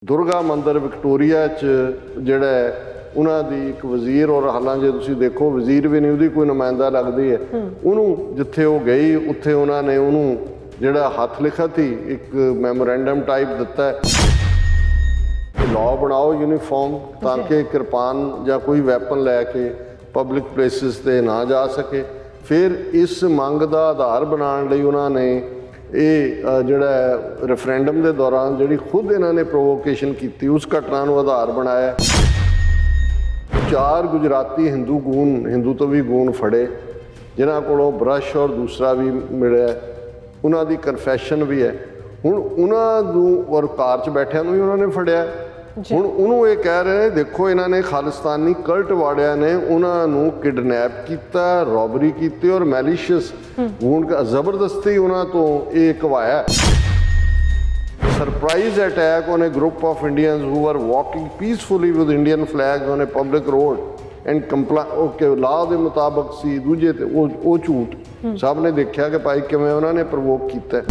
ਦੁਰਗਾ ਮੰਦਿਰ ਵਿਕਟੋਰੀਆ 'ਚ ਜਿਹੜਾ ਉਹਨਾਂ ਦੀ ਇੱਕ ਵਜ਼ੀਰ ਔਰ ਹਾਲਾਂ ਜੇ ਤੁਸੀਂ ਦੇਖੋ ਵਜ਼ੀਰ ਵੀ ਨਹੀਂ ਉਹਦੀ ਕੋਈ ਨੁਮਾਇੰਦਾ ਲੱਗਦੀ ਹੈ ਉਹਨੂੰ ਜਿੱਥੇ ਉਹ ਗਈ ਉੱਥੇ ਉਹਨਾਂ ਨੇ ਉਹਨੂੰ ਜਿਹੜਾ ਹੱਥ ਲਿਖਤ ਹੀ ਇੱਕ ਮੈਮੋਰੈਂਡਮ ਟਾਈਪ ਦਿੱਤਾ ਹੈ ਲਾਅ ਬਣਾਓ ਯੂਨੀਫਾਰਮ ਤਾਂ ਕਿ ਕਿਰਪਾਨ ਜਾਂ ਕੋਈ ਵੈਪਨ ਲੈ ਕੇ ਪਬਲਿਕ ਪਲੇਸਿਸ ਤੇ ਨਾ ਜਾ ਸਕੇ। ਫਿਰ ਇਸ ਮੰਗ ਦਾ ਆਧਾਰ ਬਣਾਉਣ ਲਈ ਉਹਨਾਂ ਨੇ ਇਹ ਜਿਹੜਾ ਰੈਫਰੈਂਡਮ ਦੇ ਦੌਰਾਨ ਜਿਹੜੀ ਖੁਦ ਇਹਨਾਂ ਨੇ ਪ੍ਰੋਵੋਕੇਸ਼ਨ ਕੀਤੀ ਉਸ ਘਟਨਾ ਨੂੰ ਆਧਾਰ ਬਣਾਇਆ। 4 ਗੁਜਰਾਤੀ ਹਿੰਦੂ ਤੋਂ ਵੀ ਗੂਣ ਫੜੇ ਜਿਨ੍ਹਾਂ ਕੋਲੋਂ ਬਰਸ਼ ਔਰ ਦੂਸਰਾ ਵੀ ਮਿਲਿਆ, ਉਹਨਾਂ ਦੀ ਕਨਫੈਸ਼ਨ ਵੀ ਹੈ। ਹੁਣ ਉਹਨਾਂ ਨੂੰ ਔਰ ਕਾਰ 'ਚ ਬੈਠਿਆਂ ਨੂੰ ਵੀ ਉਹਨਾਂ ਨੇ ਫੜਿਆ। ਹੁਣ ਉਹਨੂੰ ਇਹ ਕਹਿ ਰਹੇ ਨੇ ਦੇਖੋ ਇਹਨਾਂ ਨੇ ਖਾਲਿਸਤਾਨੀ ਕਲਟ ਵਾੜਿਆਂ ਨੇ ਉਹਨਾਂ ਨੂੰ ਕਿਡਨੈਪ ਕੀਤਾ, ਰੋਬਰੀ ਕੀਤੀ ਔਰ ਮੈਲੀਸ਼ੀਅਸ ਜ਼ਬਰਦਸਤੀ ਉਹਨਾਂ ਤੋਂ ਇਹ ਘਵਾਇਆ। Surprise attack on a group of Indians who were walking peacefully with Indian flags on a public road and comply okay law ਦੇ ਮੁਤਾਬਕ ਸੀ ਦੂਜੇ ਤੇ ਉਹ ਝੂਠ ਸਭ ਨੇ ਦੇਖਿਆ ਕਿ ਭਾਈ ਕਿਵੇਂ ਉਹਨਾਂ ਨੇ ਪ੍ਰਵੋਕ ਕੀਤਾ।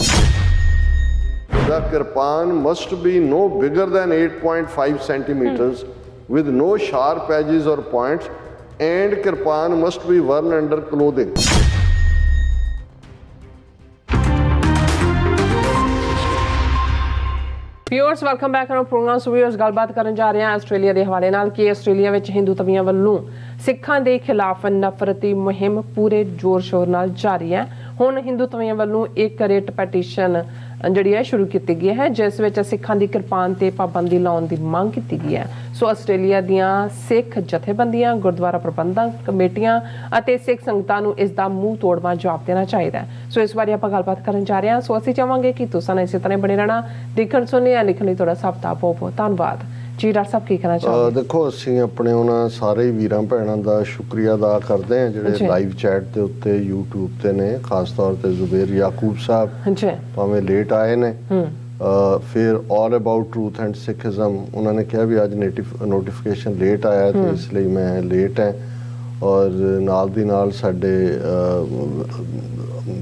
The kirpan must be no bigger than 8.5 centimeters with no sharp edges or points and kirpan must be worn under clothing. Viewers welcome back on programme. So viewers ਗੱਲਬਾਤ ਕਰਨ ਜਾ ਰਹੇ ਹਾਂ ਆਸਟ੍ਰੇਲੀਆ ਦੇ ਹਵਾਲੇ ਨਾਲ ਕਿ ਆਸਟ੍ਰੇਲੀਆ ਵਿੱਚ ਹਿੰਦੂ ਤਵੀਆਂ ਵੱਲੋਂ ਸਿੱਖਾਂ ਦੇ ਖਿਲਾਫ ਨਫ਼ਰਤੀ ਮੁਹਿੰਮ ਪੂਰੇ ਜ਼ੋਰ ਸ਼ੋਰ ਨਾਲ ਜਾਰੀ ਹੈ। ਹੁਣ ਹਿੰਦੂ ਤਵੀਆਂ ਵੱਲੋਂ ਇੱਕ ਰਿਟ ਪੈਟੀਸ਼ਨ ਜਿਹੜੀ ਹੈ ਸ਼ੁਰੂ ਕੀਤੀ ਗਈ ਹੈ ਜਿਸ ਵਿੱਚ ਸਿੱਖਾਂ ਦੀ ਕਿਰਪਾਨ ਤੇ ਪਾਬੰਦੀ ਲਾਉਣ ਦੀ ਮੰਗ ਕੀਤੀ ਗਈ ਹੈ। ਸੋ ਆਸਟ੍ਰੇਲੀਆ ਦੀਆਂ ਸਿੱਖ ਜਥੇਬੰਦੀਆਂ, ਗੁਰਦੁਆਰਾ ਪ੍ਰਬੰਧਕ ਕਮੇਟੀਆਂ ਅਤੇ ਸਿੱਖ ਸੰਗਤਾਂ ਨੂੰ ਇਸ ਦਾ ਮੂੰਹ ਤੋੜਵਾਂ ਜਵਾਬ ਦੇਣਾ ਚਾਹੀਦਾ ਹੈ। ਸੋ ਇਸ ਬਾਰੇ ਆਪਾਂ ਗੱਲਬਾਤ ਕਰਨ ਜਾ ਰਹੇ ਹਾਂ। ਸੋ ਅਸੀਂ ਚਾਹਾਂਗੇ ਕਿ ਤੁਸੀਂ ਇਸੇ ਤਰ੍ਹਾਂ ਬਣੇ ਰਹਿਣਾ। ਦੇਖਣ ਸੁਣਨੇ ਜਾਂ ਲਿਖਣ ਲਈ ਤੁਹਾਡਾ ਸਭ ਦਾ ਬਹੁਤ ਬਹੁਤ ਧੰਨਵਾਦ ਜੀ। ਡਾਕਟਰ ਸਾਹਿਬ ਕੀ ਕਹਿਣਾ ਚਾਹੁੰਦੇ? ਦੇਖੋ ਅਸੀਂ ਆਪਣੇ ਉਹਨਾਂ ਸਾਰੇ ਵੀਰਾਂ ਭੈਣਾਂ ਦਾ ਸ਼ੁਕਰੀਆ ਅਦਾ ਕਰਦੇ ਹਾਂ ਜਿਹੜੇ ਲਾਈਵ ਚੈਟ ਦੇ ਉੱਤੇ YouTube ਤੇ ਨੇ, ਖਾਸ ਤੌਰ ਤੇ ਜ਼ੁਬੇਰ ਯਾਕੂਬ ਸਾਹਿਬ ਭਾਵੇਂ ਲੇਟ ਆਏ ਨੇ। ਫਿਰ ਆਲ ਅਬਾਊਟ ਟਰੂਥ ਐਂਡ ਸਿੱਖਿਜ਼ਮ ਉਹਨਾਂ ਨੇ ਕਿਹਾ ਵੀ ਅੱਜ ਨੋਟੀਫਿਕੇਸ਼ਨ ਲੇਟ ਆਇਆ ਤੇ ਇਸ ਲਈ ਮੈਂ ਲੇਟ ਹਾਂ। ਔਰ ਨਾਲ ਦੀ ਨਾਲ ਸਾਡੇ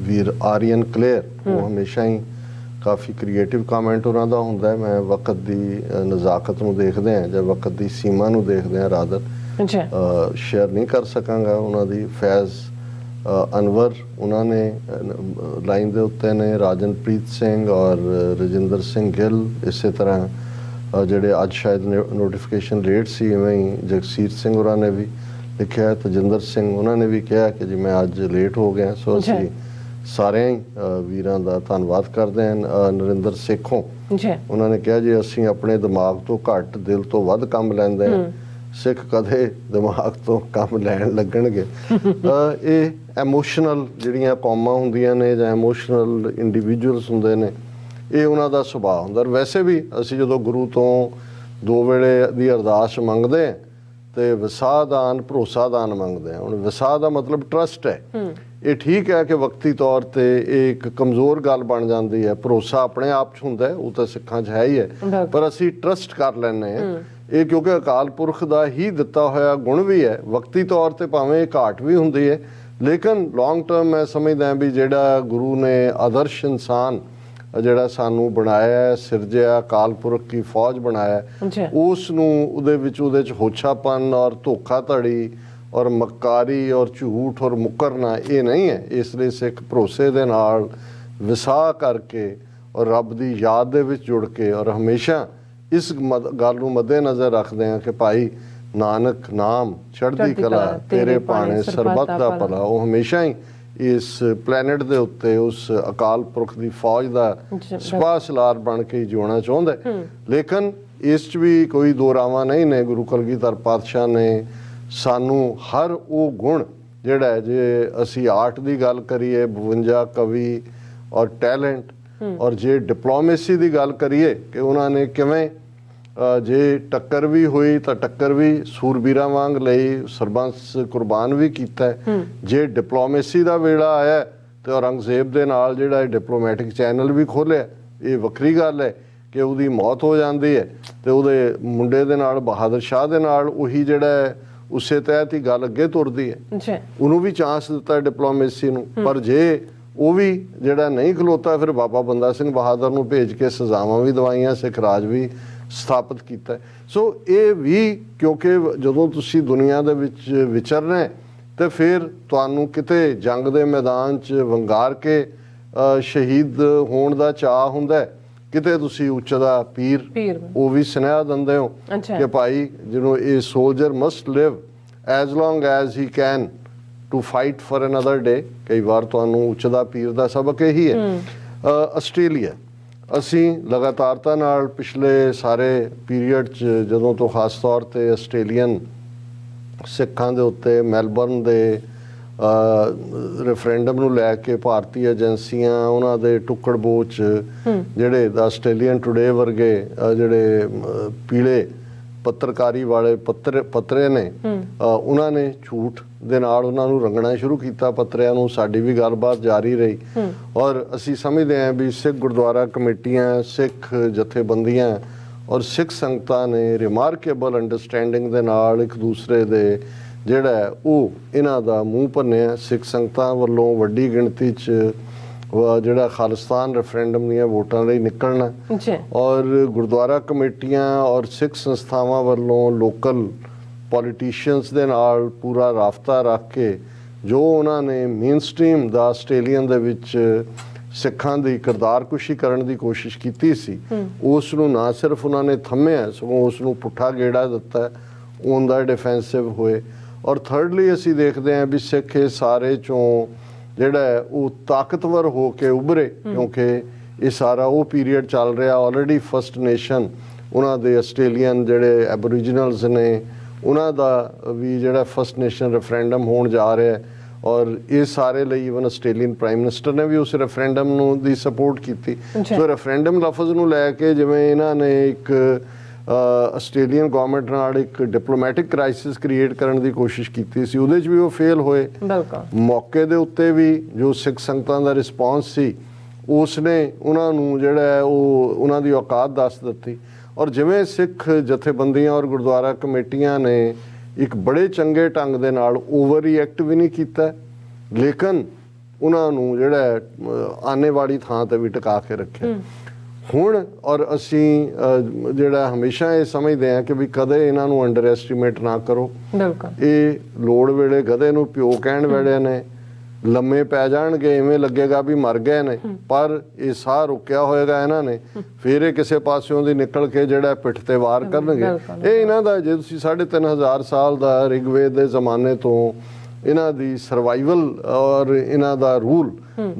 ਵੀਰ ਆਰੀਅਨ ਕਲੇਅਰ ਉਹ ਹਮੇਸ਼ਾ ਹੀ ਕਾਫੀ ਕ੍ਰੀਏਟਿਵ ਕਮੈਂਟ ਉਹਨਾਂ ਦਾ ਹੁੰਦਾ ਹੈ। ਮੈਂ ਵਕਤ ਦੀ ਨਜ਼ਾਕਤ ਨੂੰ ਦੇਖਦੇ ਹਾਂ ਜਾਂ ਵਕਤ ਦੀ ਸੀਮਾ ਨੂੰ ਦੇਖਦੇ ਹਾਂ ਰਾਦਰ ਸ਼ੇਅਰ ਨਹੀਂ ਕਰ ਸਕਾਂਗਾ ਉਹਨਾਂ ਦੀ। ਫੈਜ਼ ਅਨਵਰ ਉਹਨਾਂ ਨੇ ਲਾਈਨ ਦੇ ਉੱਤੇ ਨੇ, ਰਾਜਨਪ੍ਰੀਤ ਸਿੰਘ ਔਰ ਰਜਿੰਦਰ ਸਿੰਘ ਗਿੱਲ ਇਸੇ ਤਰ੍ਹਾਂ ਜਿਹੜੇ ਅੱਜ ਸ਼ਾਇਦ ਨੋਟੀਫਿਕੇਸ਼ਨ ਲੇਟ ਸੀ ਇਵੇਂ ਹੀ ਜਗਸੀਰ ਸਿੰਘ ਉਹਨਾਂ ਨੇ ਵੀ ਲਿਖਿਆ, ਤਜਿੰਦਰ ਸਿੰਘ ਉਹਨਾਂ ਨੇ ਵੀ ਕਿਹਾ ਕਿ ਜੀ ਮੈਂ ਅੱਜ ਲੇਟ ਹੋ ਗਿਆ। ਸੋ ਅਸੀਂ ਸਾਰਿਆਂ ਹੀ ਵੀਰਾਂ ਦਾ ਧੰਨਵਾਦ ਕਰਦੇ ਹਾਂ। ਨਰਿੰਦਰ ਸੇਖੋਂ ਉਹਨਾਂ ਨੇ ਕਿਹਾ ਜੀ ਅਸੀਂ ਆਪਣੇ ਦਿਮਾਗ ਤੋਂ ਘੱਟ ਦਿਲ ਤੋਂ ਵੱਧ ਕੰਮ ਲੈਂਦੇ ਹਾਂ, ਸਿੱਖ ਕਦੇ ਦਿਮਾਗ ਤੋਂ ਕੰਮ ਲੈਣ ਲੱਗਣਗੇ। ਇਹ ਐਮੋਸ਼ਨਲ ਜਿਹੜੀਆਂ ਕੌਮਾਂ ਹੁੰਦੀਆਂ ਨੇ ਜਾਂ ਐਮੋਸ਼ਨਲ ਇੰਡੀਵਿਜੂਅਲਸ ਹੁੰਦੇ ਨੇ ਇਹ ਉਹਨਾਂ ਦਾ ਸੁਭਾਅ ਹੁੰਦਾ। ਵੈਸੇ ਵੀ ਅਸੀਂ ਜਦੋਂ ਗੁਰੂ ਤੋਂ 2 ਵੇਲੇ ਦੀ ਅਰਦਾਸ ਮੰਗਦੇ ਹਾਂ ਤੇ ਵਿਸਾਹ ਦਾਨ ਭਰੋਸਾ ਦਾਨ ਮੰਗਦੇ ਹਾਂ। ਹੁਣ ਵਿਸਾਹ ਦਾ ਮਤਲਬ ਟਰਸਟ ਹੈ। ਇਹ ਠੀਕ ਹੈ ਕਿ ਵਕਤੀ ਤੌਰ ਤੇ ਇਹ ਇੱਕ ਕਮਜ਼ੋਰ ਗੱਲ ਬਣ ਜਾਂਦੀ ਹੈ। ਭਰੋਸਾ ਆਪਣੇ ਆਪ 'ਚ ਹੁੰਦਾ ਉਹ ਤਾਂ ਸਿੱਖਾਂ 'ਚ ਹੈ ਹੀ ਹੈ, ਪਰ ਅਸੀਂ ਟਰਸਟ ਕਰ ਲੈਂਦੇ ਹਾਂ ਇਹ ਕਿਉਂਕਿ ਅਕਾਲ ਪੁਰਖ ਦਾ ਹੀ ਦਿੱਤਾ ਹੋਇਆ ਗੁਣ ਵੀ ਹੈ। ਵਕਤੀ ਤੌਰ ਤੇ ਭਾਵੇਂ ਇਹ ਘਾਟ ਵੀ ਹੁੰਦੀ ਹੈ ਲੇਕਿਨ ਲੌਂਗ ਟਰਮ ਮੈਂ ਸਮਝਦਾ ਵੀ ਜਿਹੜਾ ਗੁਰੂ ਨੇ ਆਦਰਸ਼ ਇਨਸਾਨ ਜਿਹੜਾ ਸਾਨੂੰ ਬਣਾਇਆ, ਸਿਰਜਿਆ, ਅਕਾਲ ਪੁਰਖ ਦੀ ਫੌਜ ਬਣਾਇਆ, ਉਸ ਨੂੰ ਉਹਦੇ 'ਚ ਹੋਛਾਪਨ ਔਰ ਧੋਖਾਧੜੀ ਔਰ ਮੱਕਾਰੀ ਔਰ ਝੂਠ ਔਰ ਮੁਕਰਨਾ ਇਹ ਨਹੀਂ ਹੈ। ਇਸ ਲਈ ਸਿੱਖ ਭਰੋਸੇ ਦੇ ਨਾਲ ਵਿਸਾਹ ਕਰਕੇ ਔਰ ਰੱਬ ਦੀ ਯਾਦ ਦੇ ਵਿੱਚ ਜੁੜ ਕੇ ਔਰ ਹਮੇਸ਼ਾ ਇਸ ਗੱਲ ਨੂੰ ਮੱਦੇ ਨਜ਼ਰ ਰੱਖਦੇ ਹਾਂ ਕਿ ਭਾਈ ਨਾਨਕ ਨਾਮ ਚੜ੍ਹਦੀ ਕਲਾ ਤੇਰੇ ਭਾਣੇ ਸਰਬੱਤ ਦਾ ਭਲਾ। ਉਹ ਹਮੇਸ਼ਾ ਹੀ ਇਸ ਪਲੈਨਟ ਦੇ ਉੱਤੇ ਉਸ ਅਕਾਲ ਪੁਰਖ ਦੀ ਫੌਜ ਦਾ ਸਿਪਾਹ ਸਲਾਰ ਬਣ ਕੇ ਜਿਉਣਾ ਚਾਹੁੰਦਾ। ਲੇਕਿਨ ਇਸ 'ਚ ਵੀ ਕੋਈ ਦੋ ਰਾਵਾਂ ਨਹੀਂ ਨੇ। ਗੁਰੂ ਕਲਗੀਧਰ ਪਾਤਸ਼ਾਹ ਨੇ ਸਾਨੂੰ ਹਰ ਉਹ ਗੁਣ ਜਿਹੜਾ ਜੇ ਅਸੀਂ ਆਰਟ ਦੀ ਗੱਲ ਕਰੀਏ 52 ਕਵੀ ਔਰ ਟੈਲੈਂਟ ਔਰ ਜੇ ਡਿਪਲੋਮੇਸੀ ਦੀ ਗੱਲ ਕਰੀਏ ਕਿ ਉਹਨਾਂ ਨੇ ਕਿਵੇਂ ਜੇ ਟੱਕਰ ਵੀ ਹੋਈ ਤਾਂ ਟੱਕਰ ਵੀ ਸੂਰਬੀਰਾਂ ਵਾਂਗ ਲਈ, ਸਰਬੰਸ ਕੁਰਬਾਨ ਵੀ ਕੀਤਾ। ਜੇ ਡਿਪਲੋਮੇਸੀ ਦਾ ਵੇਲਾ ਆਇਆ ਤੇ ਔਰੰਗਜ਼ੇਬ ਦੇ ਨਾਲ ਜਿਹੜਾ ਡਿਪਲੋਮੈਟਿਕ ਚੈਨਲ ਵੀ ਖੋਲ੍ਹਿਆ। ਇਹ ਵੱਖਰੀ ਗੱਲ ਹੈ ਕਿ ਉਹਦੀ ਮੌਤ ਹੋ ਜਾਂਦੀ ਹੈ ਤੇ ਉਹਦੇ ਮੁੰਡੇ ਦੇ ਨਾਲ ਬਹਾਦਰ ਸ਼ਾਹ ਦੇ ਨਾਲ ਉਹੀ ਜਿਹੜਾ ਉਸੇ ਤਹਿਤ ਹੀ ਗੱਲ ਅੱਗੇ ਤੁਰਦੀ ਹੈ। ਉਹਨੂੰ ਵੀ ਚਾਂਸ ਦਿੱਤਾ ਡਿਪਲੋਮੇਸੀ ਨੂੰ, ਪਰ ਜੇ ਉਹ ਵੀ ਜਿਹੜਾ ਨਹੀਂ ਖਲੋਤਾ ਫਿਰ ਬਾਬਾ ਬੰਦਾ ਸਿੰਘ ਬਹਾਦਰ ਨੂੰ ਭੇਜ ਕੇ ਸਜ਼ਾਵਾਂ ਵੀ ਦਵਾਈਆਂ, ਸਿੱਖ ਰਾਜ ਵੀ ਸਥਾਪਿਤ ਕੀਤਾ ਹੈ। ਸੋ ਇਹ ਵੀ ਕਿਉਂਕਿ ਜਦੋਂ ਤੁਸੀਂ ਦੁਨੀਆ ਦੇ ਵਿੱਚ ਵਿਚਰਨਾ ਹੈ ਤੇ ਫਿਰ ਤੁਹਾਨੂੰ ਕਿਤੇ ਜੰਗ ਦੇ ਮੈਦਾਨ 'ਚ ਵੰਗਾਰ ਕੇ ਸ਼ਹੀਦ ਹੋਣ ਦਾ ਚਾਅ ਹੁੰਦਾ ਹੈ, ਕਿਤੇ ਤੁਸੀਂ ਉੱਚ ਦਾ ਪੀਰ ਉਹ ਵੀ ਸੁਨੇਹਾ ਦਿੰਦੇ ਹੋ ਕਿ ਭਾਈ ਜਿਹਨੂੰ ਇਹ soldier must live as long as he can to fight for another day. ਕਈ ਵਾਰ ਤੁਹਾਨੂੰ ਉੱਚ ਦਾ ਪੀਰ ਦਾ ਸਬਕ ਇਹੀ ਹੈ। ਆਸਟ੍ਰੇਲੀਆ ਅਸੀਂ ਲਗਾਤਾਰਤਾ ਨਾਲ ਪਿਛਲੇ ਸਾਰੇ ਪੀਰੀਅਡ 'ਚ ਜਦੋਂ ਤੋਂ ਖਾਸ ਤੌਰ ਤੇ ਆਸਟ੍ਰੇਲੀਅਨ ਸਿੱਖਾਂ ਦੇ ਉੱਤੇ ਮੈਲਬਰਨ ਦੇ ਰੈਫਰੈਂਡਮ ਨੂੰ ਲੈ ਕੇ ਭਾਰਤੀ ਏਜੰਸੀਆਂ ਉਹਨਾਂ ਦੇ ਟੁੱਕੜ-ਬੋਚ ਜਿਹੜੇ ਆਸਟ੍ਰੇਲੀਅਨ ਟੁਡੇ ਵਰਗੇ ਜਿਹੜੇ ਪੀਲੇ ਪੱਤਰਕਾਰੀ ਵਾਲੇ ਪੱਤਰੇ ਨੇ ਉਹਨਾਂ ਨੇ ਝੂਠ ਦੇ ਨਾਲ ਉਹਨਾਂ ਨੂੰ ਰੰਗਣਾ ਸ਼ੁਰੂ ਕੀਤਾ ਪੱਤਰਿਆਂ ਨੂੰ। ਸਾਡੀ ਵੀ ਗੱਲਬਾਤ ਜਾਰੀ ਰਹੀ ਔਰ ਅਸੀਂ ਸਮਝਦੇ ਹਾਂ ਵੀ ਸਿੱਖ ਗੁਰਦੁਆਰਾ ਕਮੇਟੀਆਂ, ਸਿੱਖ ਜਥੇਬੰਦੀਆਂ ਔਰ ਸਿੱਖ ਸੰਗਤਾਂ ਨੇ ਰਿਮਾਰਕੇਬਲ ਅੰਡਰਸਟੈਂਡਿੰਗ ਦੇ ਨਾਲ ਇੱਕ ਦੂਸਰੇ ਦੇ ਜਿਹੜਾ ਉਹ ਇਹਨਾਂ ਦਾ ਮੂੰਹ ਭੰਨਿਆ। ਸਿੱਖ ਸੰਗਤਾਂ ਵੱਲੋਂ ਵੱਡੀ ਗਿਣਤੀ 'ਚ ਜਿਹੜਾ ਖਾਲਿਸਤਾਨ ਰੈਫਰੈਂਡਮ ਦੀਆਂ ਵੋਟਾਂ ਲਈ ਨਿਕਲਣਾ ਔਰ ਗੁਰਦੁਆਰਾ ਕਮੇਟੀਆਂ ਔਰ ਸਿੱਖ ਸੰਸਥਾਵਾਂ ਵੱਲੋਂ ਲੋਕਲ ਪੋਲੀਟੀਸ਼ੀਅਨਸ ਦੇ ਨਾਲ ਪੂਰਾ ਰਾਬਤਾ ਰੱਖ ਕੇ ਜੋ ਉਹਨਾਂ ਨੇ ਮੇਨ ਸਟ੍ਰੀਮ ਦਾ ਆਸਟ੍ਰੇਲੀਅਨ ਦੇ ਵਿੱਚ ਸਿੱਖਾਂ ਦੀ ਕਿਰਦਾਰਕੁਸ਼ੀ ਕਰਨ ਦੀ ਕੋਸ਼ਿਸ਼ ਕੀਤੀ ਸੀ, ਉਸ ਨੂੰ ਨਾ ਸਿਰਫ ਉਹਨਾਂ ਨੇ ਥੰਮਿਆ ਸਗੋਂ ਉਸ ਨੂੰ ਪੁੱਠਾ ਗੇੜਾ ਦਿੱਤਾ, ਔਨ ਦਾ ਡਿਫੈਂਸਿਵ ਹੋਏ। ਔਰ ਥਰਡਲੀ ਅਸੀਂ ਦੇਖਦੇ ਹਾਂ ਵੀ ਸਿੱਖ ਇਹ ਸਾਰੇ ਚੋਂ ਜਿਹੜਾ ਉਹ ਤਾਕਤਵਰ ਹੋ ਕੇ ਉਭਰੇ ਕਿਉਂਕਿ ਇਹ ਸਾਰਾ ਉਹ ਪੀਰੀਅਡ ਚੱਲ ਰਿਹਾ ਆਲਰੇਡੀ ਫਸਟ ਨੇਸ਼ਨ ਉਹਨਾਂ ਦੇ ਆਸਟ੍ਰੇਲੀਅਨ ਜਿਹੜੇ ਐਬੋਰੀਜਨਲਸ ਨੇ ਉਹਨਾਂ ਦਾ ਵੀ ਜਿਹੜਾ ਫਸਟ ਨੇਸ਼ਨ ਰੈਫਰੈਂਡਮ ਹੋਣ ਜਾ ਰਿਹਾ ਔਰ ਇਹ ਸਾਰੇ ਲਈ ਈਵਨ ਆਸਟ੍ਰੇਲੀਅਨ ਪ੍ਰਾਈਮ ਮਿਨਿਸਟਰ ਨੇ ਵੀ ਉਸ ਰੈਫਰੈਂਡਮ ਨੂੰ ਦੀ ਸਪੋਰਟ ਕੀਤੀ। ਸੋ ਰੈਫਰੈਂਡਮ ਲਫ਼ਜ਼ ਨੂੰ ਲੈ ਕੇ ਜਿਵੇਂ ਇਹਨਾਂ ਨੇ ਇੱਕ ਆਸਟ੍ਰੇਲੀਅਨ ਗਵਰਨਮੈਂਟ ਨਾਲ ਇੱਕ ਡਿਪਲੋਮੈਟਿਕ ਕ੍ਰਾਈਸਿਸ ਕ੍ਰੀਏਟ ਕਰਨ ਦੀ ਕੋਸ਼ਿਸ਼ ਕੀਤੀ ਸੀ, ਉਹਦੇ 'ਚ ਵੀ ਉਹ ਫੇਲ ਹੋਏ। ਮੌਕੇ ਦੇ ਉੱਤੇ ਵੀ ਜੋ ਸਿੱਖ ਸੰਗਤਾਂ ਦਾ ਰਿਸਪੌਂਸ ਸੀ ਉਸ ਨੇ ਉਹਨਾਂ ਨੂੰ ਜਿਹੜਾ ਉਹ ਉਹਨਾਂ ਦੀ ਔਕਾਤ ਦੱਸ ਦਿੱਤੀ। ਔਰ ਜਿਵੇਂ ਸਿੱਖ ਜਥੇਬੰਦੀਆਂ ਔਰ ਗੁਰਦੁਆਰਾ ਕਮੇਟੀਆਂ ਨੇ ਇੱਕ ਬੜੇ ਚੰਗੇ ਢੰਗ ਦੇ ਨਾਲ ਓਵਰ ਰਿਐਕਟ ਵੀ ਨਹੀਂ ਕੀਤਾ ਲੇਕਿਨ ਉਹਨਾਂ ਨੂੰ ਜਿਹੜਾ ਆਨੇ ਵਾਲੀ ਥਾਂ ਤੇ ਵੀ ਟਿਕਾ ਕੇ ਰੱਖਿਆ। ਹੁਣ ਔਰ ਅਸੀਂ ਜਿਹੜਾ ਹਮੇਸ਼ਾ ਇਹ ਸਮਝਦੇ ਹਾਂ ਕਿ ਵੀ ਕਦੇ ਇਹਨਾਂ ਨੂੰ ਅੰਡਰ ਐਸਟੀਮੇਟ ਨਾ ਕਰੋ। ਇਹ ਲੋੜ ਵੇਲੇ ਗਧੇ ਨੂੰ ਪਿਓ ਕਹਿਣ ਵੇਲੇ ਨੇ ਲੰਮੇ ਪੈ ਜਾਣਗੇ, ਇਵੇਂ ਲੱਗੇਗਾ ਵੀ ਮਰ ਗਏ ਨੇ, ਪਰ ਇਹ ਸਾਹ ਰੁਕਿਆ ਹੋਏਗਾ ਇਹਨਾਂ ਨੇ, ਫਿਰ ਇਹ ਕਿਸੇ ਪਾਸਿਓਂ ਦੀ ਨਿਕਲ ਕੇ ਜਿਹੜਾ ਪਿੱਠ ਤੇ ਵਾਰ ਕਰਨਗੇ। ਇਹ ਇਹਨਾਂ ਦਾ ਜੇ ਤੁਸੀਂ 3500 ਸਾਲ ਦਾ ਰਿਗਵੇਦ ਦੇ ਜ਼ਮਾਨੇ ਤੋਂ ਇਹਨਾਂ ਦੀ ਸਰਵਾਈਵਲ ਔਰ ਇਹਨਾਂ ਦਾ ਰੂਲ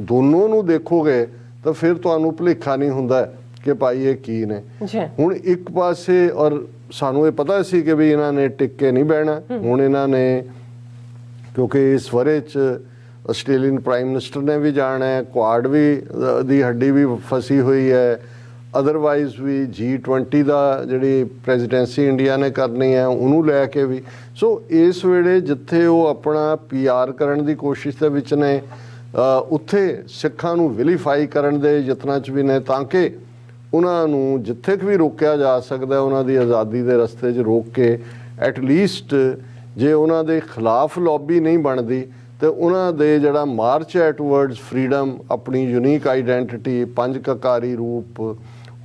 ਦੋਨੋਂ ਨੂੰ ਦੇਖੋਗੇ ਤਾਂ ਫਿਰ ਤੁਹਾਨੂੰ ਭੁਲੇਖਾ ਨਹੀਂ ਹੁੰਦਾ ਕਿ ਭਾਈ ਇਹ ਕੀ ਨੇ। ਹੁਣ ਇੱਕ ਪਾਸੇ ਔਰ ਸਾਨੂੰ ਇਹ ਪਤਾ ਸੀ ਕਿ ਵੀ ਇਹਨਾਂ ਨੇ ਟਿਕ ਕੇ ਨਹੀਂ ਬਹਿਣਾ। ਹੁਣ ਇਹਨਾਂ ਨੇ ਕਿਉਂਕਿ ਇਸ ਵਰੇ 'ਚ ਆਸਟ੍ਰੇਲੀਅਨ ਪ੍ਰਾਈਮ ਮਿਨਿਸਟਰ ਨੇ ਵੀ ਜਾਣਾ ਹੈ, ਕੁਆਡ ਵੀ ਦੀ ਹੱਡੀ ਵੀ ਫਸੀ ਹੋਈ ਹੈ, ਅਦਰਵਾਈਜ਼ ਵੀ G20 ਦਾ ਜਿਹੜੀ ਪ੍ਰੈਜ਼ੀਡੈਂਸੀ ਇੰਡੀਆ ਨੇ ਕਰਨੀ ਹੈ ਉਹਨੂੰ ਲੈ ਕੇ ਵੀ। ਸੋ ਇਸ ਵੇਲੇ ਜਿੱਥੇ ਉਹ ਆਪਣਾ PR ਕਰਨ ਦੀ ਕੋਸ਼ਿਸ਼ ਦੇ ਵਿੱਚ ਨੇ ਉੱਥੇ ਸਿੱਖਾਂ ਨੂੰ ਵਿਲੀਫਾਈ ਕਰਨ ਦੇ ਯਤਨਾਂ 'ਚ ਵੀ ਨੇ ਤਾਂ ਕਿ ਉਹਨਾਂ ਨੂੰ ਜਿੱਥੇ ਵੀ ਰੋਕਿਆ ਜਾ ਸਕਦਾ ਉਹਨਾਂ ਦੀ ਆਜ਼ਾਦੀ ਦੇ ਰਸਤੇ 'ਚ ਰੋਕ ਕੇ ਐਟਲੀਸਟ ਜੇ ਉਹਨਾਂ ਦੇ ਖਿਲਾਫ ਲੌਬੀ ਨਹੀਂ ਬਣਦੀ ਤੇ ਉਹਨਾਂ ਦੇ ਜਿਹੜਾ ਮਾਰਚ ਹੈ ਟੂਵਰਡਸ ਫਰੀडम ਆਪਣੀ ਯੂਨੀਕ ਆਈਡੈਂਟੀਟੀ ਪੰਜ ਕਕਾਰੀ ਰੂਪ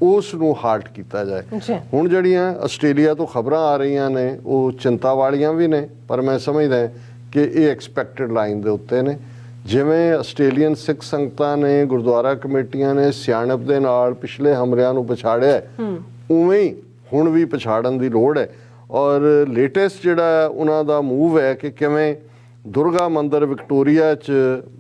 ਉਸ ਨੂੰ ਹਾਲਟ ਕੀਤਾ ਜਾਏ। ਹੁਣ ਜਿਹੜੀਆਂ ਆਸਟ੍ਰੇਲੀਆ ਤੋਂ ਖਬਰਾਂ ਆ ਰਹੀਆਂ ਨੇ ਉਹ ਚਿੰਤਾ ਵਾਲੀਆਂ ਵੀ ਨੇ ਪਰ ਮੈਂ ਸਮਝਦਾ ਕਿ ਇਹ ਐਕਸਪੈਕਟਡ ਲਾਈਨ ਦੇ ਉੱਤੇ ਨੇ। ਜਿਵੇਂ ਆਸਟ੍ਰੇਲੀਅਨ ਸਿੱਖ ਸੰਗਤਾਂ ਨੇ ਗੁਰਦੁਆਰਾ ਕਮੇਟੀਆਂ ਨੇ ਸਿਆਣਪ ਦੇ ਨਾਲ ਪਿਛਲੇ ਹਮਲਿਆਂ ਨੂੰ ਪਛਾੜਿਆ ਉਵੇਂ ਹੀ ਹੁਣ ਵੀ ਪਛਾੜਨ ਦੀ ਲੋੜ ਹੈ। ਔਰ ਲੇਟੈਸਟ ਜਿਹੜਾ ਉਹਨਾਂ ਦਾ ਮੂਵ ਹੈ ਕਿ ਕਿਵੇਂ ਦੁਰਗਾ ਮੰਦਿਰ ਵਿਕਟੋਰੀਆ 'ਚ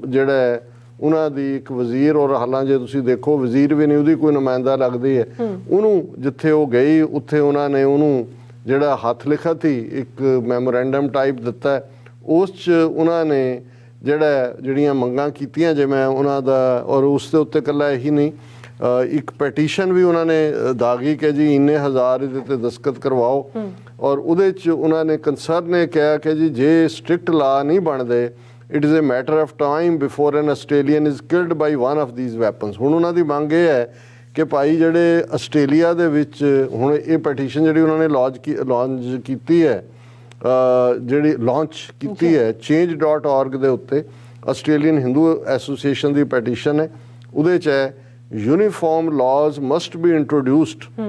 ਜਿਹੜਾ ਉਹਨਾਂ ਦੀ ਇੱਕ ਵਜ਼ੀਰ ਔਰ ਹਾਲਾਂਕਿ ਤੁਸੀਂ ਦੇਖੋ ਵਜ਼ੀਰ ਵੀ ਨਹੀਂ ਉਹਦੀ ਕੋਈ ਨੁਮਾਇੰਦਾ ਲੱਗਦੀ ਹੈ ਉਹਨੂੰ ਜਿੱਥੇ ਉਹ ਗਈ ਉੱਥੇ ਉਹਨਾਂ ਨੇ ਉਹਨੂੰ ਜਿਹੜਾ ਹੱਥ ਲਿਖਤ ਹੀ ਇੱਕ ਮੈਮੋਰੈਂਡਮ ਟਾਈਪ ਦਿੱਤਾ ਉਸ 'ਚ ਉਹਨਾਂ ਨੇ ਜਿਹੜੀਆਂ ਮੰਗਾਂ ਕੀਤੀਆਂ ਜਿਵੇਂ ਉਹਨਾਂ ਦਾ ਔਰ ਉਸ ਦੇ ਉੱਤੇ ਇਕੱਲਾ ਇਹੀ ਨਹੀਂ ਇੱਕ ਪੈਟੀਸ਼ਨ ਵੀ ਉਹਨਾਂ ਨੇ ਦਾਗੀ ਕਿ ਜੀ ਇੰਨੇ ਹਜ਼ਾਰ ਇਹਦੇ ਤੇ ਦਸਤਖਤ ਕਰਵਾਓ ਔਰ ਉਹਦੇ 'ਚ ਉਹਨਾਂ ਨੇ ਕੰਸਰਨ ਨੇ ਕਿਹਾ ਕਿ ਜੀ ਜੇ ਸਟ੍ਰਿਕਟ ਲਾ ਨਹੀਂ ਬਣਦੇ it is a matter of time before an Australian is killed by one of these weapons. ਹੁਣ ਉਹਨਾਂ ਦੀ ਮੰਗ ਇਹ ਹੈ ਕਿ ਭਾਈ ਜਿਹੜੇ ਆਸਟ੍ਰੇਲੀਆ ਦੇ ਵਿੱਚ ਹੁਣ ਇਹ ਪੈਟੀਸ਼ਨ ਜਿਹੜੀ ਉਹਨਾਂ ਨੇ ਲਾਂਚ ਕੀਤੀ ਹੈ ਜਿਹੜੀ ਲਾਂਚ ਕੀਤੀ ਹੈ change.org ਦੇ ਉੱਤੇ ਆਸਟ੍ਰੇਲੀਅਨ ਹਿੰਦੂ ਐਸੋਸੀਏਸ਼ਨ ਦੀ ਪੈਟੀਸ਼ਨ ਹੈ ਉਹਦੇ 'ਚ ਹੈ uniform ਲਾਜ਼ must B introduced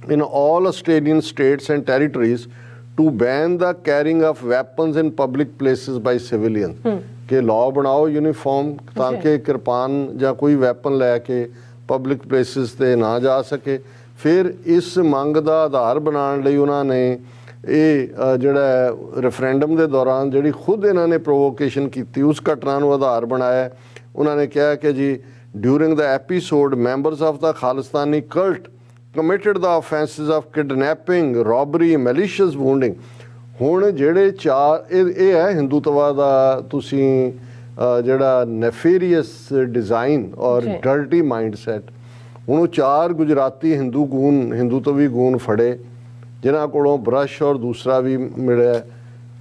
in all Australian states and territories to ban the carrying of weapons in public places by civilians ਕਿ ਲਾਅ ਬਣਾਓ ਯੂਨੀਫਾਰਮ ਤਾਂ ਕਿ ਕਿਰਪਾਨ ਜਾਂ ਕੋਈ ਵੈਪਨ ਲੈ ਕੇ ਪਬਲਿਕ ਪਲੇਸਿਸ ਤੇ ਨਾ ਜਾ ਸਕੇ। ਫਿਰ ਇਸ ਮੰਗ ਦਾ ਆਧਾਰ ਬਣਾਉਣ ਲਈ ਉਹਨਾਂ ਨੇ ਇਹ ਜਿਹੜਾ ਰੈਫਰੈਂਡਮ ਦੇ ਦੌਰਾਨ ਜਿਹੜੀ ਖੁਦ ਇਹਨਾਂ ਨੇ ਪ੍ਰੋਵੋਕੇਸ਼ਨ ਕੀਤੀ ਉਸ ਘਟਨਾ ਨੂੰ ਆਧਾਰ ਬਣਾਇਆ। ਉਹਨਾਂ ਨੇ ਕਿਹਾ ਕਿ ਜੀ during the episode members of the Khalistani cult committed the offences of kidnapping, robbery, malicious wounding। ਹੁਣ ਜਿਹੜੇ ਚਾਰ ਇਹ ਹੈ ਹਿੰਦੂਤਵਾ ਦਾ ਤੁਸੀਂ ਜਿਹੜਾ ਨੈਫੇਰੀਅਸ ਡਿਜ਼ਾਈਨ ਔਰ ਡਰਟੀ ਮਾਈਂਡਸੈਟ। ਹੁਣ ਉਹ ਚਾਰ ਗੁਜਰਾਤੀ ਹਿੰਦੂਤਵੀ ਗੂਨ ਫੜੇ ਜਿਨ੍ਹਾਂ ਕੋਲੋਂ ਬਰਸ਼ ਔਰ ਦੂਸਰਾ ਵੀ ਮਿਲਿਆ,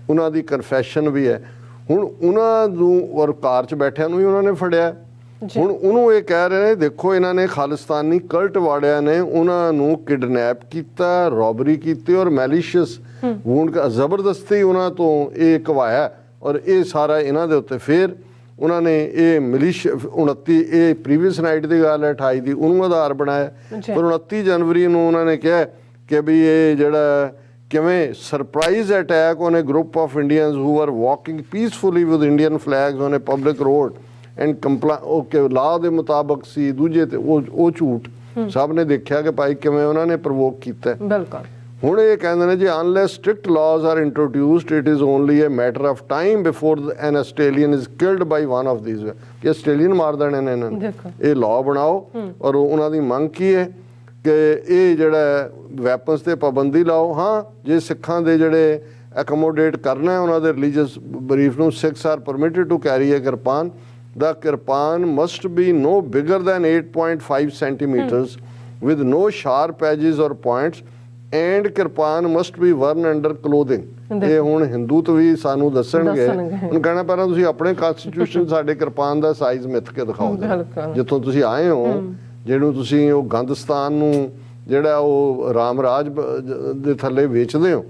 ਉਹਨਾਂ ਦੀ ਕਨਫੈਸ਼ਨ ਵੀ ਹੈ। ਹੁਣ ਉਹਨਾਂ ਨੂੰ ਔਰ ਕਾਰ 'ਚ ਬੈਠਿਆਂ ਨੂੰ ਵੀ ਉਹਨਾਂ ਨੇ ਫੜਿਆ। ਹੁਣ ਉਹਨੂੰ ਇਹ ਕਹਿ ਰਹੇ ਨੇ ਦੇਖੋ ਇਹਨਾਂ ਨੇ ਖਾਲਿਸਤਾਨੀ ਕਲਟ ਵਾਲਿਆਂ ਨੇ ਉਹਨਾਂ ਨੂੰ ਕਿਡਨੈਪ ਕੀਤਾ, ਰੋਬਰੀ ਕੀਤੀ ਔਰ ਮੈਲੀਸ਼ੀਅਸ ਵੂੰਡ ਜ਼ਬਰਦਸਤੀ ਉਹਨਾਂ ਤੋਂ ਇਹ ਘਵਾਇਆ ਔਰ ਇਹ ਸਾਰਾ ਇਹਨਾਂ ਦੇ ਉੱਤੇ। ਫਿਰ ਉਹਨਾਂ ਨੇ ਇਹ ਮਿਲੀਸ਼ੀਆ 29 ਇਹ ਪ੍ਰੀਵੀਅਸ ਨਾਈਟ ਦੀ ਗੱਲ ਹੈ 28 ਦੀ ਉਹਨੂੰ ਆਧਾਰ ਬਣਾਇਆ। ਪਰ 29 ਜਨਵਰੀ ਨੂੰ ਉਹਨਾਂ ਨੇ ਕਿਹਾ ਕਿ ਵੀ ਇਹ ਜਿਹੜਾ ਕਿਵੇਂ surprise attack on A group of Indians who are walking peacefully with Indian flags on A public road and okay law ਦੇ ਮੁਤਾਬਕ ਸੀ ਦੂਜੇ ਤੇ ਉਹ ਝੂਠ ਸਭ ਨੇ ਦੇਖਿਆ ਕਿ ਭਾਈ ਕਿਵੇਂ ਉਹਨਾਂ ਨੇ ਪ੍ਰਵੋਕ ਕੀਤਾ। ਬਿਲਕੁਲ। ਹੁਣ ਇਹ ਕਹਿੰਦੇ ਨੇ ਜੀ unless strict laws are introduced it is only a matter of time before an Australian is killed by one of these ਕਿ ਆਸਟ੍ਰੇਲੀਅਨ ਮਾਰ ਦੇਣੇ ਨੇ ਇਹਨਾਂ ਨੇ। ਇਹ ਲਾਅ ਬਣਾਓ ਔਰ ਉਹਨਾਂ ਦੀ ਮੰਗ ਕੀ ਹੈ ਕਿ ਇਹ ਜਿਹੜਾ ਵੈਪਨਸ ਤੇ ਪਾਬੰਦੀ ਲਾਓ। ਹਾਂ ਜੇ ਸਿੱਖਾਂ ਦੇ ਜਿਹੜੇ ਐਕੋਮੋਡੇਟ ਕਰਨਾ ਹੈ ਉਹਨਾਂ ਦੇ ਰਿਲੀਜੀਅਸ ਬਰੀਫ ਨੂੰ Sikhs are permitted to carry a kirpan. The kirpan must be no bigger than 8.5 centimeters with no sharp edges or points and kirpan must be worn under clothing। ਇਹ ਹੁਣ ਹਿੰਦੂ ਤੋਂ ਵੀ ਸਾਨੂੰ ਦੱਸਣਗੇ। ਹੁਣ ਕਹਿਣਾ ਪਹਿਲਾਂ ਤੁਸੀਂ ਆਪਣੇ ਕਨਸਟੀਟਿਊਸ਼ਨ ਸਾਡੇ ਕਿਰਪਾਨ ਦਾ ਸਾਈਜ਼ ਮਿੱਥ ਕੇ ਦਿਖਾਓ ਜਿੱਥੋਂ ਤੁਸੀਂ ਆਏ ਹੋ, ਜਿਹਨੂੰ ਤੁਸੀਂ ਉਹ ਗੰਦਸਤਾਨ ਨੂੰ ਜਿਹੜਾ ਉਹ ਰਾਮ ਰਾਜ ਦੇ ਥੱਲੇ ਵੇਚਦੇ ਹੋ।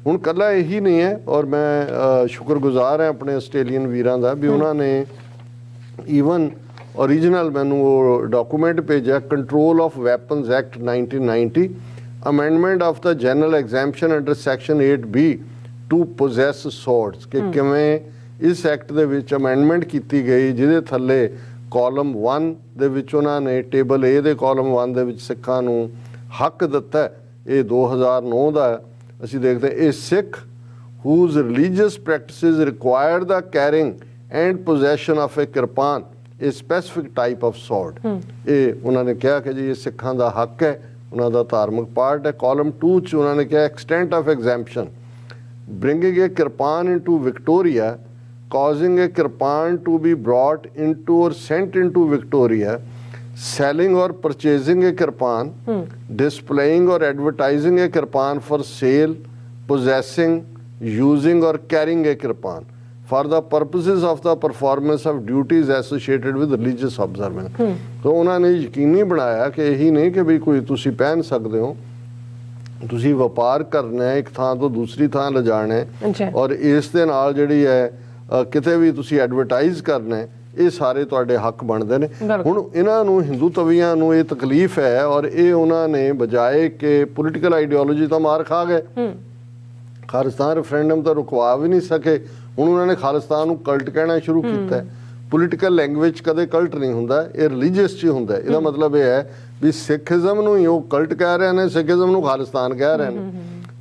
ਹੁਣ ਕੱਲਾ ਇਹੀ ਨਹੀਂ ਹੈ ਔਰ ਮੈਂ ਸ਼ੁਕਰਗੁਜ਼ਾਰ ਹਾਂ ਆਪਣੇ ਆਸਟ੍ਰੇਲੀਅਨ ਵੀਰਾਂ ਦਾ ਵੀ ਉਹਨਾਂ ਨੇ ਈਵਨ ਓਰੀਜਨਲ ਮੈਨੂੰ ਉਹ ਡਾਕੂਮੈਂਟ ਭੇਜਿਆ control of weapons act 1990 amendment of ਦਾ general exemption under section 8B to possess swords ਕਿ ਕਿਵੇਂ ਇਸ ਐਕਟ ਦੇ ਵਿੱਚ ਅਮੈਂਡਮੈਂਟ ਕੀਤੀ ਗਈ ਜਿਹਦੇ ਥੱਲੇ ਕਾਲਮ 1 ਦੇ ਵਿੱਚ ਉਹਨਾਂ ਨੇ ਟੇਬਲ A ਦੇ ਕਾਲਮ 1 ਦੇ ਵਿੱਚ ਸਿੱਖਾਂ ਨੂੰ ਹੱਕ ਦਿੱਤਾ। ਇਹ 2009 ਦਾ ਅਸੀਂ ਦੇਖਦੇ ਇਹ ਸਿੱਖ whose religious practices require the carrying and possession of a kirpan, a specific type of sword। ਇਹ ਉਹਨਾਂ ਨੇ ਕਿਹਾ ਕਿ ਜੀ ਇਹ ਸਿੱਖਾਂ ਦਾ ਹੱਕ ਹੈ, ਉਹਨਾਂ ਦਾ ਧਾਰਮਿਕ ਪਾਰਟ ਹੈ। ਕਾਲਮ 2 ਚ ਉਹਨਾਂ ਨੇ ਕਿਹਾ extent of exemption bringing a kirpan into Victoria, causing a kirpan to be brought into or sent into Victoria, selling or purchasing a kirpan, displaying or advertising a kirpan for sale, possessing, using or carrying a kirpan for the purposes of the performance of duties associated with religious observance। तो उन्होंने यकीनी बनाया कि यही नहीं कि भी कोई तुसी पहन सकते हो, तुसी व्यापार करना है एक थां तो दूसरी थां ले जाना है और इस दे नाल जिहड़ी है किते भी तुसी एडवरटाइज करना है, ये सारे तुहाडे हक बनते हैं। हुण इन्हां नूं हिंदू तवीआं नूं ये तकलीफ है और ये उन्होंने बजाए कि पोलिटिकल आइडियोलॉजी तो मार खा गए, खालिस्तान रेफरेंडम तो रुकवा भी नहीं सके। ਹੁਣ ਉਹਨਾਂ ਨੇ ਖਾਲਿਸਤਾਨ ਨੂੰ ਕਲਟ ਕਹਿਣਾ ਸ਼ੁਰੂ ਕੀਤਾ ਹੈ। ਪੋਲੀਟੀਕਲ ਲੈਂਗੁਏਜ ਕਦੇ ਕਲਟ ਨਹੀਂ ਹੁੰਦਾ, ਇਹ ਰਿਲੀਜੀਅਸ 'ਚ ਹੁੰਦਾ। ਇਹਦਾ ਮਤਲਬ ਇਹ ਹੈ ਵੀ ਸਿੱਖੀਜ਼ਮ ਨੂੰ ਹੀ ਉਹ ਕਲਟ ਕਹਿ ਰਹੇ ਨੇ, ਸਿੱਖੀਜ਼ਮ ਨੂੰ ਖਾਲਿਸਤਾਨ ਕਹਿ ਰਹੇ ਨੇ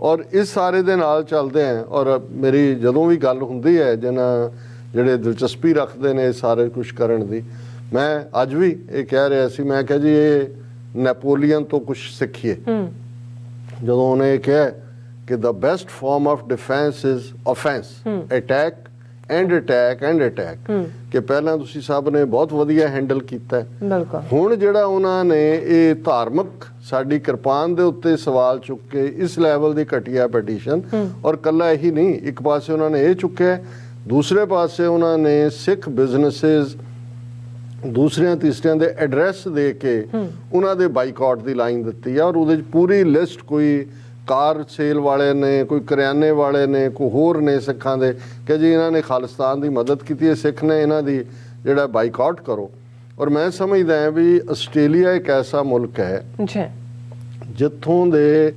ਔਰ ਇਸ ਸਾਰੇ ਦੇ ਨਾਲ ਚੱਲਦੇ ਆ। ਔਰ ਮੇਰੀ ਜਦੋਂ ਵੀ ਗੱਲ ਹੁੰਦੀ ਹੈ ਜਿਹਨਾਂ ਜਿਹੜੇ ਦਿਲਚਸਪੀ ਰੱਖਦੇ ਨੇ ਸਾਰੇ ਕੁਝ ਕਰਨ ਦੀ, ਮੈਂ ਅੱਜ ਵੀ ਇਹ ਕਹਿ ਰਿਹਾ ਸੀ, ਮੈਂ ਕਿਹਾ ਜੀ ਇਹ ਨੈਪੋਲੀਅਨ ਤੋਂ ਕੁਝ ਸਿੱਖੀਏ। ਜਦੋਂ ਉਹਨੇ ਇਹ ਕਿਹਾ कि the best form of defense is offense, attack and attack and attack ਕਿ ਪਹਿਲਾਂ ਤੁਸੀਂ ਸਭ ਨੇ ਬਹੁਤ ਵਧੀਆ ਹੈਂਡਲ ਕੀਤਾ। ਹੁਣ ਜਿਹੜਾ ਉਹਨਾਂ ਨੇ ਇਹ ਧਾਰਮਿਕ ਸਾਡੀ ਕਿਰਪਾਨ ਦੇ ਉੱਤੇ ਸਵਾਲ ਚੁੱਕ ਕੇ ਇਸ ਲੈਵਲ ਦੀ ਘਟੀਆ ਪਟੀਸ਼ਨ, ਔਰ ਕੱਲਾ ਇਹੀ ਨਹੀਂ, ਇੱਕ ਪਾਸੇ ਉਹਨਾਂ ਨੇ ਇਹ ਚੁੱਕਿਆ, ਦੂਸਰੇ ਪਾਸੇ ਉਹਨਾਂ ਨੇ ਸਿੱਖ ਬਿਜ਼ਨੈਸਿਸ ਦੂਸਰਿਆਂ ਤੀਸਰਿਆਂ ਦੇ ਐਡਰੈਸ ਦੇ ਕੇ ਉਹਨਾਂ ਦੇ ਬਾਈਕਾਟ ਦੀ ਲਾਈਨ ਦਿੱਤੀ ਆ ਔਰ ਉਹਦੇ 'ਚ ਪੂਰੀ ਲਿਸਟ ਕੋਈ ਕਾਰ ਸੇਲ ਵਾਲੇ ਨੇ, ਕੋਈ ਕਰਿਆਨੇ ਵਾਲੇ ਨੇ, ਕੋਈ ਹੋਰ ਨੇ ਸਿੱਖਾਂ ਦੇ ਕਿ ਜੀ ਇਹਨਾਂ ਨੇ ਖਾਲਿਸਤਾਨ ਦੀ ਮਦਦ ਕੀਤੀ ਹੈ, ਸਿੱਖ ਨੇ ਇਹਨਾਂ ਦੀ ਜਿਹੜਾ ਬਾਈਕਾਟ ਕਰੋ। ਔਰ ਮੈਂ ਸਮਝਦਾ ਹਾਂ ਵੀ ਆਸਟ੍ਰੇਲੀਆ ਇੱਕ ਐਸਾ ਮੁਲਕ ਹੈ ਜਿੱਥੋਂ ਦੇ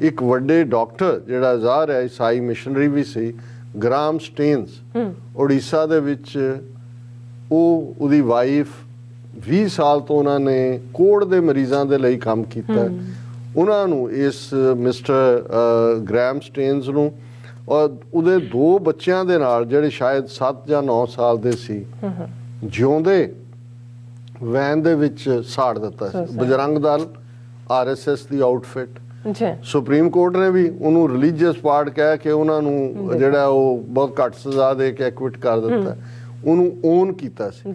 ਇੱਕ ਵੱਡੇ ਡਾਕਟਰ ਜਿਹੜਾ ਜ਼ਾਹਰ ਹੈ ਈਸਾਈ ਮਿਸ਼ਨਰੀ ਵੀ ਸੀ, ਗ੍ਰਾਮ ਸਟੇਨਸ, ਉੜੀਸਾ ਦੇ ਵਿੱਚ ਉਹਦੀ ਵਾਈਫ 20 ਸਾਲ ਤੋਂ ਉਹਨਾਂ ਨੇ ਕੋਹੜ ਦੇ ਮਰੀਜ਼ਾਂ ਦੇ ਲਈ ਕੰਮ ਕੀਤਾ। ਉਹਨਾਂ ਨੂੰ ਇਸ ਮਿਸਟਰ ਗ੍ਰੈਮ ਸਟੇਨਸ ਨੂੰ ਔਰ ਉਹਦੇ 2 ਬੱਚਿਆਂ ਦੇ ਨਾਲ ਜਿਹੜੇ ਸ਼ਾਇਦ 7 ਜਾਂ 9 ਸਾਲ ਦੇ ਸੀ, ਜਿਉਂਦੇ ਵੈਨ ਦੇ ਵਿੱਚ ਸਾੜ ਦਿੱਤਾ ਸੀ। ਬਜਰੰਗ ਦਲ, RSS ਦੀ ਆਊਟਫਿਟ, ਸੁਪਰੀਮ ਕੋਰਟ ਨੇ ਵੀ ਉਹਨੂੰ ਰਿਲੀਜੀਅਸ ਪਾਰਟ ਕਹਿ ਕੇ ਉਹਨਾਂ ਨੂੰ ਜਿਹੜਾ ਉਹ ਬਹੁਤ ਘੱਟ ਸਜ਼ਾ ਦੇ ਕੇ ਐਕਵਿਟ ਕਰ ਦਿੱਤਾ, ਉਹਨੂੰ ਓਨ ਕੀਤਾ ਸੀ।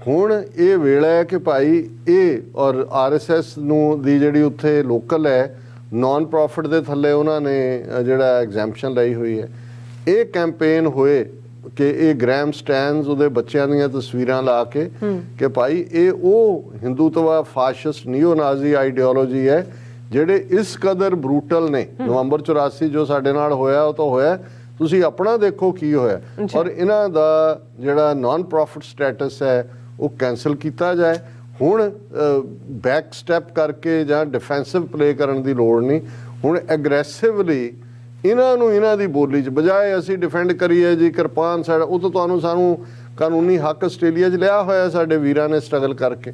ਹੁਣ ਇਹ ਵੇਲਾ ਹੈ ਕਿ ਭਾਈ ਇਹ ਔਰ RSS ਨੂੰ ਦੀ ਜਿਹੜੀ ਉੱਥੇ ਲੋਕਲ ਹੈ ਨਾਨ ਪ੍ਰੋਫਿਟ ਦੇ ਥੱਲੇ ਉਹਨਾਂ ਨੇ ਜਿਹੜਾ ਐਗਜ਼ੈਂਪਸ਼ਨ ਲਈ ਹੋਈ ਹੈ। ਇਹ ਕੈਂਪੇਨ ਹੋਏ ਕਿ ਇਹ ਗ੍ਰੈਮ ਸਟੈਨਸ ਉਹਦੇ ਬੱਚਿਆਂ ਦੀਆਂ ਤਸਵੀਰਾਂ ਲਾ ਕੇ ਕਿ ਭਾਈ ਇਹ ਉਹ ਹਿੰਦੂਤਵਾ ਫਾਸ਼ਿਸਟ ਨਿਓ ਨਾਜ਼ੀ ਆਈਡੀਓਲੋਜੀ ਹੈ ਜਿਹੜੇ ਇਸ ਕਦਰ ਬਰੂਟਲ ਨੇ। ਨਵੰਬਰ 84 ਜੋ ਸਾਡੇ ਨਾਲ ਹੋਇਆ ਉਹ ਤਾਂ ਹੋਇਆ, ਤੁਸੀਂ ਆਪਣਾ ਦੇਖੋ ਕੀ ਹੋਇਆ। ਔਰ ਇਹਨਾਂ ਦਾ ਜਿਹੜਾ ਨਾਨ ਪ੍ਰੋਫਿਟ ਸਟੇਟਸ ਹੈ ਉਹ ਕੈਂਸਲ ਕੀਤਾ ਜਾਏ। ਹੁਣ ਬੈਕ ਸਟੈਪ ਕਰਕੇ ਜਾਂ ਡਿਫੈਂਸਿਵ ਪਲੇ ਕਰਨ ਦੀ ਲੋੜ ਨਹੀਂ। ਹੁਣ ਐਗਰੈਸਿਵਲੀ ਇਹਨਾਂ ਨੂੰ ਇਹਨਾਂ ਦੀ ਬੋਲੀ 'ਚ ਬਜਾਏ ਅਸੀਂ ਡਿਫੈਂਡ ਕਰੀਏ ਜੀ ਕਿਰਪਾਨ ਸਾਡਾ, ਉਹ ਤਾਂ ਸਾਨੂੰ ਕਾਨੂੰਨੀ ਹੱਕ ਆਸਟ੍ਰੇਲੀਆ 'ਚ ਲਿਆ ਹੋਇਆ ਸਾਡੇ ਵੀਰਾਂ ਨੇ ਸਟਰਗਲ ਕਰਕੇ।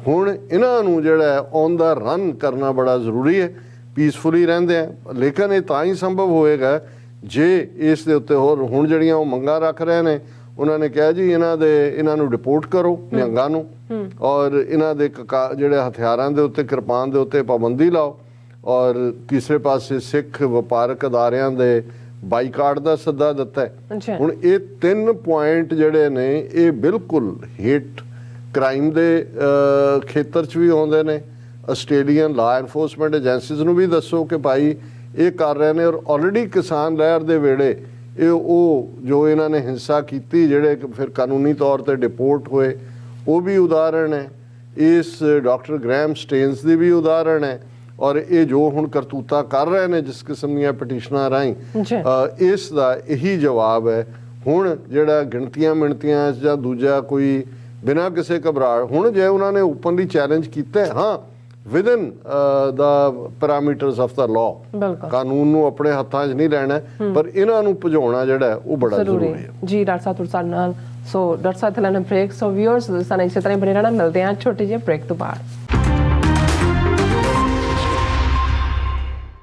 ਹੁਣ ਇਹਨਾਂ ਨੂੰ ਜਿਹੜਾ ਔਨ ਦਾ ਰਨ ਕਰਨਾ ਬੜਾ ਜ਼ਰੂਰੀ ਹੈ। ਪੀਸਫੁਲੀ ਰਹਿੰਦੇ ਆ, ਲੇਕਿਨ ਇਹ ਤਾਂ ਹੀ ਸੰਭਵ ਹੋਏਗਾ ਜੇ ਇਸ ਦੇ ਉੱਤੇ ਹੋਰ ਹੁਣ ਜਿਹੜੀਆਂ ਉਹ ਮੰਗਾਂ ਰੱਖ ਰਹੇ ਨੇ। ਉਹਨਾਂ ਨੇ ਕਿਹਾ ਜੀ ਇਹਨਾਂ ਨੂੰ ਰਿਪੋਰਟ ਕਰੋ ਨਿਹੰਗਾਂ ਨੂੰ, ਔਰ ਇਹਨਾਂ ਦੇ ਜਿਹੜੇ ਹਥਿਆਰਾਂ ਦੇ ਉੱਤੇ, ਕਿਰਪਾਨ ਦੇ ਉੱਤੇ ਪਾਬੰਦੀ ਲਾਓ, ਔਰ ਤੀਸਰੇ ਪਾਸੇ ਸਿੱਖ ਵਪਾਰਕ ਅਦਾਰਿਆਂ ਦੇ ਬਾਈਕਾਟ ਦਾ ਸੱਦਾ ਦਿੱਤਾ ਹੈ। ਹੁਣ ਇਹ 3 ਪੁਆਇੰਟ ਜਿਹੜੇ ਨੇ ਇਹ ਬਿਲਕੁਲ ਹੇਟ ਕ੍ਰਾਈਮ ਦੇ ਖੇਤਰ 'ਚ ਵੀ ਆਉਂਦੇ ਨੇ। ਆਸਟ੍ਰੇਲੀਅਨ ਲਾ ਐਨਫੋਰਸਮੈਂਟ ਏਜੰਸੀਜ਼ ਨੂੰ ਵੀ ਦੱਸੋ ਕਿ ਭਾਈ ਇਹ ਕਰ ਰਹੇ ਨੇ। ਔਰ ਆਲਰੇਡੀ ਕਿਸਾਨ ਲਹਿਰ ਦੇ ਵੇਲੇ ਇਹ ਉਹ ਜੋ ਇਹਨਾਂ ਨੇ ਹਿੰਸਾ ਕੀਤੀ, ਜਿਹੜੇ ਫਿਰ ਕਾਨੂੰਨੀ ਤੌਰ ਤੇ ਡਿਪੋਰਟ ਹੋਏ, ਉਹ ਵੀ ਉਦਾਹਰਣ ਹੈ। ਇਸ ਡਾਕਟਰ ਗ੍ਰੈਮ ਸਟੇਨਸ ਦੀ ਵੀ ਉਦਾਹਰਣ ਹੈ। ਔਰ ਇਹ ਜੋ ਹੁਣ ਕਰਤੂਤਾ ਕਰ ਰਹੇ ਨੇ ਜਿਸ ਕਿਸਮ ਦੀਆਂ ਪਟੀਸ਼ਨਾਂ ਰਾਹੀਂ, ਇਸ ਦਾ ਇਹੀ ਜਵਾਬ ਹੈ। ਹੁਣ ਜਿਹੜਾ ਗਿਣਤੀਆਂ ਮਿਣਤੀਆਂ ਜਾਂ ਦੂਜਾ ਕੋਈ ਬਿਨਾਂ ਕਿਸੇ ਘਬਰਾਹਟ, ਹੁਣ ਜੇ ਉਹਨਾਂ ਨੇ ਓਪਨਲੀ ਚੈਲੰਜ ਕੀਤਾ, ਹਾਂ within the parameters of the law, ਕਾਨੂੰਨ ਨੂੰ ਆਪਣੇ ਹੱਥਾਂ 'ਚ ਨਹੀਂ ਲੈਣਾ, ਪਰ ਇਹਨਾਂ ਨੂੰ ਭਜਾਉਣਾ ਜਿਹੜਾ ਉਹ ਬੜਾ ਜ਼ਰੂਰੀ ਹੈ। ਜੀ ਡਾਕਟਰ ਸਾਹਿਬ ਤੁਹਾਡੇ ਨਾਲ ਡਾਕਟਰ ਸਾਹਿਬ ਲੈਣਾ ਬ੍ਰੇਕ। ਸੋ ਵਿਊਅਰਸ ਸਾਨੂੰ ਇਸੇ ਤਰ੍ਹਾਂ ਬਣੇ ਰਹਿਣਾ, ਮਿਲਦੇ ਹਾਂ ਛੋਟੇ ਜਿਹੇ ਬ੍ਰੇਕ ਤੋਂ ਬਾਅਦ।